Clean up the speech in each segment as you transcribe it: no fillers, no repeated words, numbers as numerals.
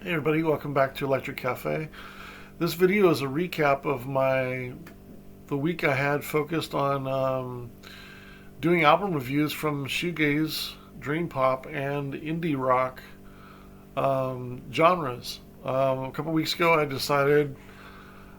Hey everybody, welcome back to Electric Cafe. This video is a recap of the week I had focused on doing album reviews from shoegaze, dreampop, and indie rock genres. A couple weeks ago, I decided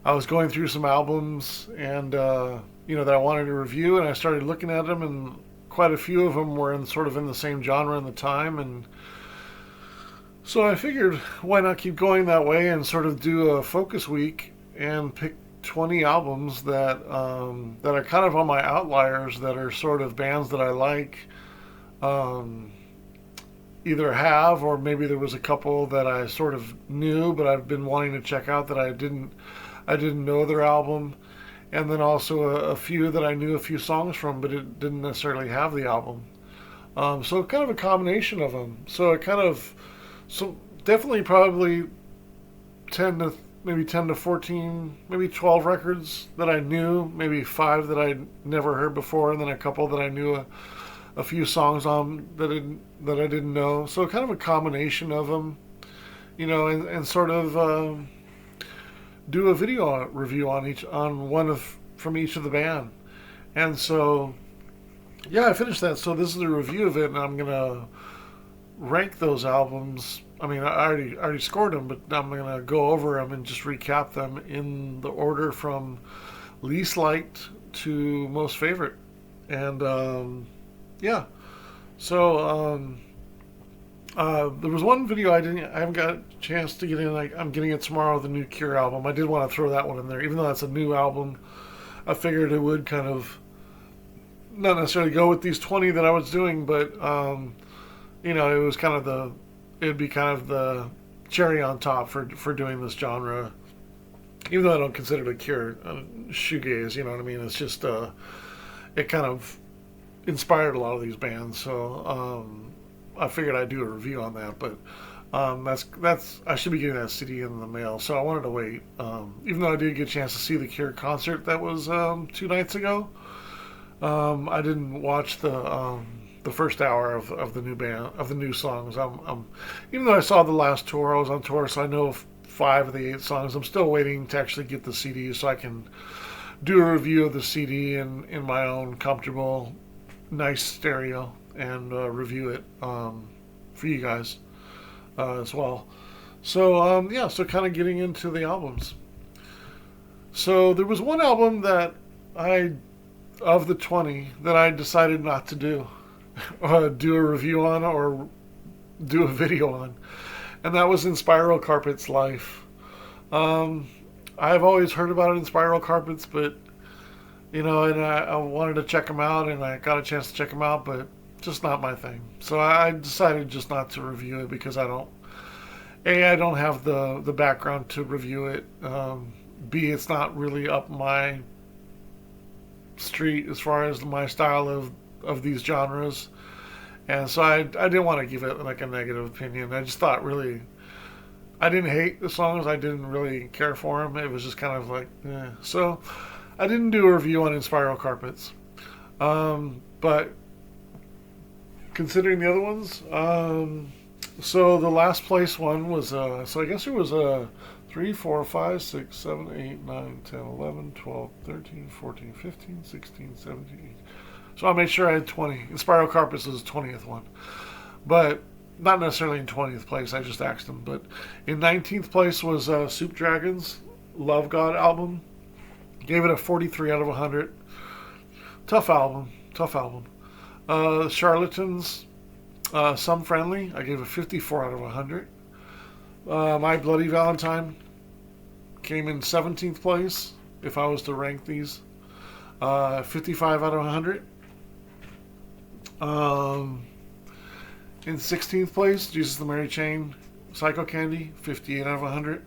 I was going through some albums and that I wanted to review, and I started looking at them, and quite a few of them were in the same genre in the time, and so I figured, why not keep going that way and sort of do a focus week and pick 20 albums that are kind of on my outliers, that are sort of bands that I like, um, either have, or maybe there was a couple that I sort of knew but I've been wanting to check out that I didn't know their album, and then also a few that I knew a few songs from but it didn't necessarily have the album. So kind of a combination of them. So definitely probably 10 to maybe 10 to 14, maybe 12 records that I knew, maybe 5 that I'd never heard before, and then a couple that I knew a few songs on that I didn't know. So kind of a combination of them, and sort of do a video review on from each of the band. And so yeah, I finished that. So this is a review of it, and I'm gonna rank those albums. I mean, I already scored them, but I'm gonna go over them and just recap them in the order from least liked to most favorite. And yeah, so there was one video I haven't got a chance to get in. I'm getting it tomorrow, the new Cure album. I did want to throw that one in there, even though that's a new album. I figured it would kind of not necessarily go with these 20 that I was doing, but it was it'd be kind of the cherry on top for doing this genre. Even though I don't consider it a Cure, shoegaze, you know what I mean? It's just it kind of inspired a lot of these bands, so I figured I'd do a review on that. But that's I should be getting that CD in the mail, so I wanted to wait. Even though I did get a chance to see the Cure concert that was 2 nights ago, I didn't watch the first hour of the new band of the new songs. Even though I saw the last tour, I was on tour, so I know 5 of the 8 songs. I'm still waiting to actually get the CD so I can do a review of the CD in my own comfortable, nice stereo and review it for you guys as well. So yeah, so kind of getting into the albums. So there was one album that I of the 20 that I decided not to do a review on or do a video on, and that was Inspiral Carpets Life. I've always heard about it, Inspiral Carpets, but and I wanted to check them out, and I got a chance to check them out, but just not my thing. So I decided just not to review it because I don't have the background to review it. B, it's not really up my street as far as my style of these genres, and so I didn't want to give it like a negative opinion. I just thought, really, I didn't hate the songs, I didn't really care for them. It was just kind of like so I didn't do a review on Inspiral Carpets, but considering the other ones, so the last place one was so I guess it was 3, 4, 5, 6, 7, 8, 9, 10, 11, 12, 13, 14, 15, 16, 17. So I made sure I had 20. Inspiral Carpets was the 20th one. But not necessarily in 20th place, I just asked them. But in 19th place was Soup Dragon's Lovegod album. Gave it a 43 out of 100. Tough album. Charlatans, Some Friendly, I gave a 54 out of 100. My Bloody Valentine came in 17th place, if I was to rank these. 55 out of 100. In 16th place, Jesus the Mary Chain, Psychocandy, 58 out of 100.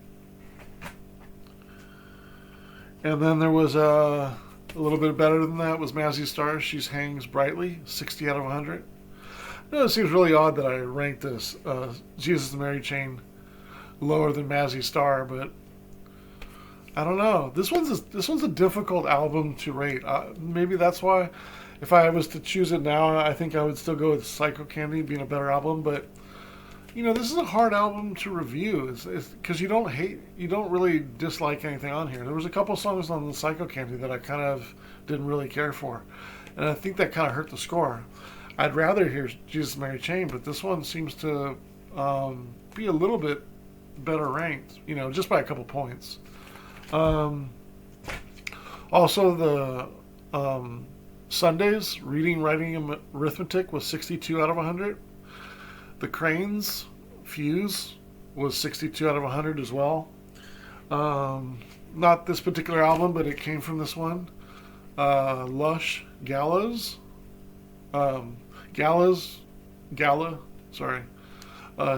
And then there was a little bit better than that was Mazzy Star, She Hangs Brightly, 60 out of 100. It seems really odd that I ranked this Jesus the Mary Chain lower than Mazzy Star, but I don't know. This one's a difficult album to rate. Maybe that's why, if I was to choose it now, I think I would still go with Psychocandy being a better album. But this is a hard album to review. It's because you don't really dislike anything on here. There was a couple songs on the Psychocandy that I kind of didn't really care for, and I think that kind of hurt the score. I'd rather hear Jesus Mary Chain, but this one seems to be a little bit better ranked, just by a couple points. Also, the Sundays reading, writing, and arithmetic was 62 out of 100. The Cranes Fuse was 62 out of 100 as well. Not this particular album, but it came from this one. Lush Galas. Gala, sorry.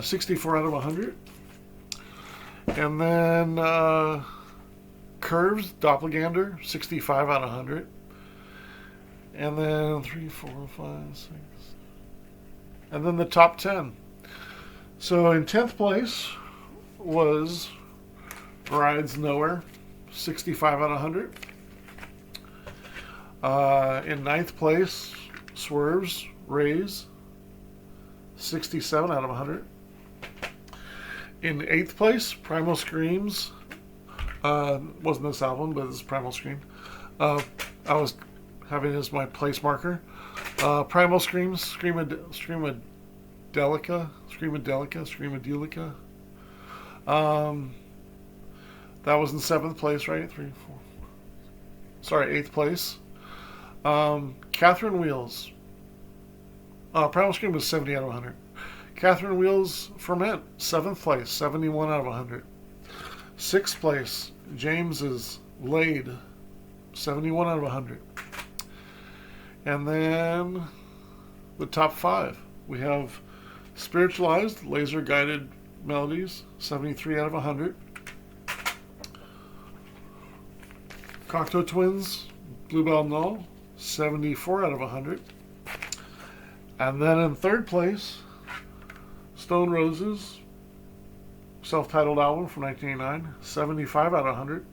64 out of 100. And then Curves Doppelgänger, 65 out of 100. And then 3, 4, 5, 6. And then the top 10. So in 10th place was Rides Nowhere, 65 out of 100. In 9th place, Swerves Raise, 67 out of 100. In 8th place, Primal Screams. Wasn't this album, but this is Primal Scream. I was having it as my place marker. Primal Screams, Screamadelica. That was in 7th place, right? 3, 4. Sorry, 8th place. Catherine Wheels. Primal Scream was 70 out of 100. Catherine Wheels Ferment, 7th place, 71 out of 100. 6th place, James's Laid, 71 out of 100. And then the top 5. We have Spiritualized, Laser Guided Melodies, 73 out of 100. Cocteau Twins, Bluebell Knoll, 74 out of 100. And then in 3rd place, Stone Roses, self-titled album from 1989, 75 out of 100.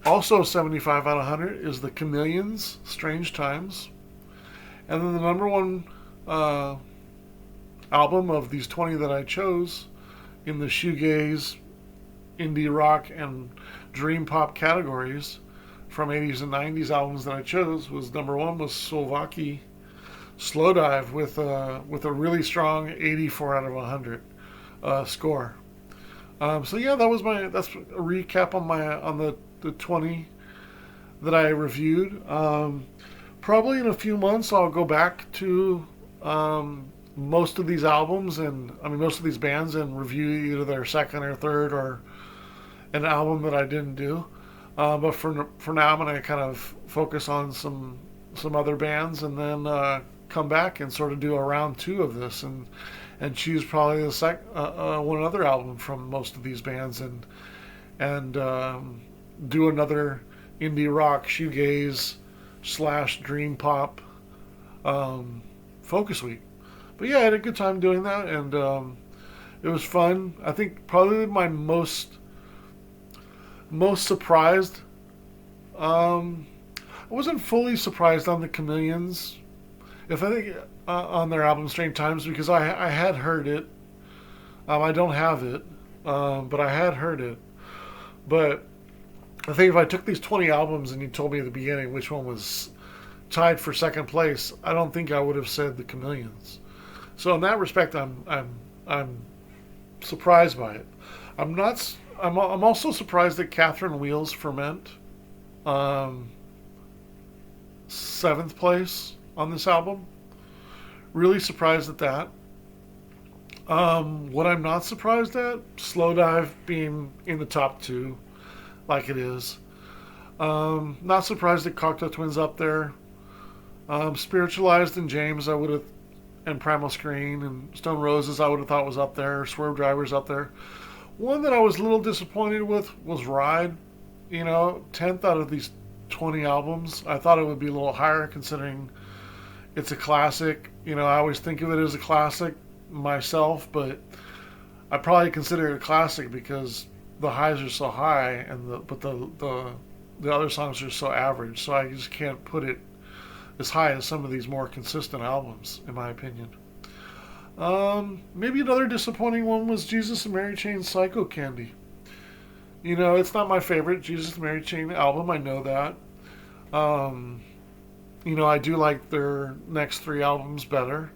Also 75 out of 100 is the Chameleons, Strange Times. And then the number one album of these 20 that I chose in the shoegaze, indie rock, and dream pop categories from 80s and 90s albums that I chose was number 1 was Soulvaki, Slowdive with a really strong 84 out of 100 score. So yeah, that's a recap on the 20 that I reviewed. Probably in a few months I'll go back to most of these albums most of these bands and review either their second or third or an album that I didn't do. But for now I'm going to kind of focus on some other bands and then come back and sort of do a round 2 of this and choose probably one other album from most of these bands and do another indie rock shoegaze / dream pop focus week. But yeah, I had a good time doing that, and it was fun. I think probably my most surprised. I wasn't fully surprised on the Chameleons. If I think on their album Strange Times, because I had heard it. I don't have it, but I had heard it. But I think if I took these 20 albums and you told me at the beginning which one was tied for second place, I don't think I would have said the Chameleons. So in that respect, I'm surprised by it. I'm also surprised at Catherine Wheels Ferment, 7th place on this album. Really surprised at that. What I'm not surprised at, Slowdive being in the top 2, like it is. Not surprised that Cocteau Twins up there. Spiritualized and James, and Primal Screen and Stone Roses, I would have thought was up there. Swervedriver's up there. One that I was a little disappointed with was Ride. 10th out of these 20 albums. I thought it would be a little higher considering it's a classic. I always think of it as a classic myself, but I probably consider it a classic because the highs are so high and the other songs are so average. So I just can't put it as high as some of these more consistent albums, in my opinion. Maybe another disappointing one was Jesus and Mary Chain's Psychocandy. It's not my favorite Jesus and Mary Chain album. I know that. Um, I do like their next three albums better.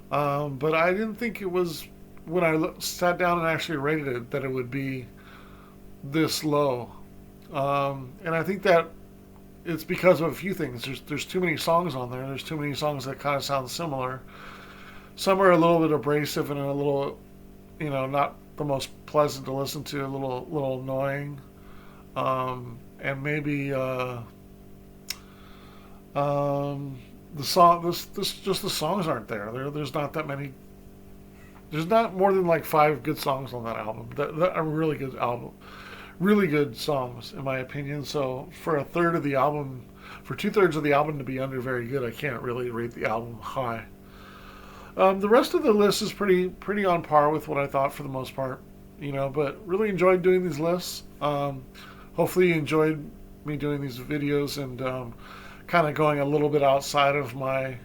But I didn't think it was, when I sat down and actually rated it, that it would be this low. And I think that it's because of a few things. There's too many songs on there. There's too many songs that kind of sound similar. Some are a little bit abrasive and a little, not the most pleasant to listen to. A little annoying. And maybe the song, this just the songs aren't there. There's not that many. There's not more than like five good songs on that album. That are really good album, really good songs in my opinion. So for a third of the album, for 2/3 of the album to be under very good, I can't really rate the album high. The rest of the list is pretty on par with what I thought for the most part, But really enjoyed doing these lists. Hopefully you enjoyed me doing these videos and kind of going a little bit outside of my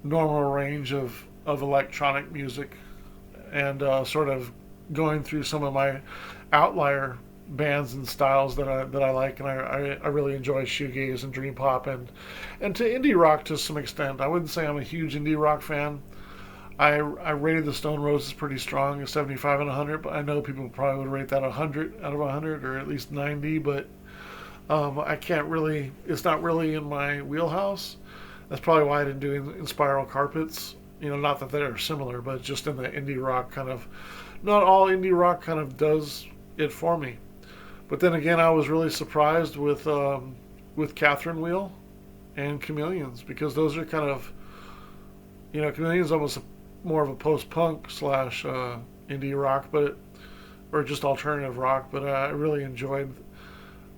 normal range of electronic music and sort of going through some of my outlier bands and styles that I like, and I really enjoy shoegaze and dreampop and to indie rock to some extent. I wouldn't say I'm a huge indie rock fan. I rated the Stone Roses pretty strong, a 75 and 100, but I know people probably would rate that 100 out of 100 or at least 90, but I can't really, it's not really in my wheelhouse. That's probably why I didn't do Inspiral Carpets. Not that they're similar, but just in the indie rock kind of, not all indie rock kind of does it for me. But then again, I was really surprised with Catherine Wheel and Chameleons, because those are kind of, Chameleons almost more of a post-punk slash indie rock, or just alternative rock. But I really enjoyed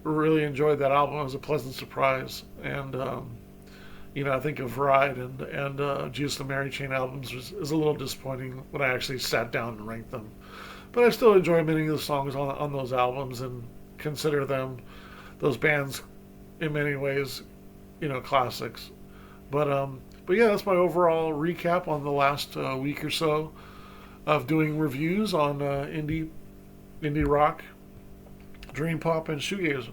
that album. It was a pleasant surprise, and I think of Ride and Jesus and Mary Chain albums is a little disappointing when I actually sat down and ranked them. But I still enjoy many of the songs on those albums and consider them, those bands, in many ways, classics. But yeah, that's my overall recap on the last week or so of doing reviews on indie rock, dream pop, and shoegaze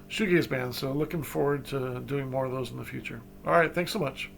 shoegaze bands. So looking forward to doing more of those in the future. All right, thanks so much.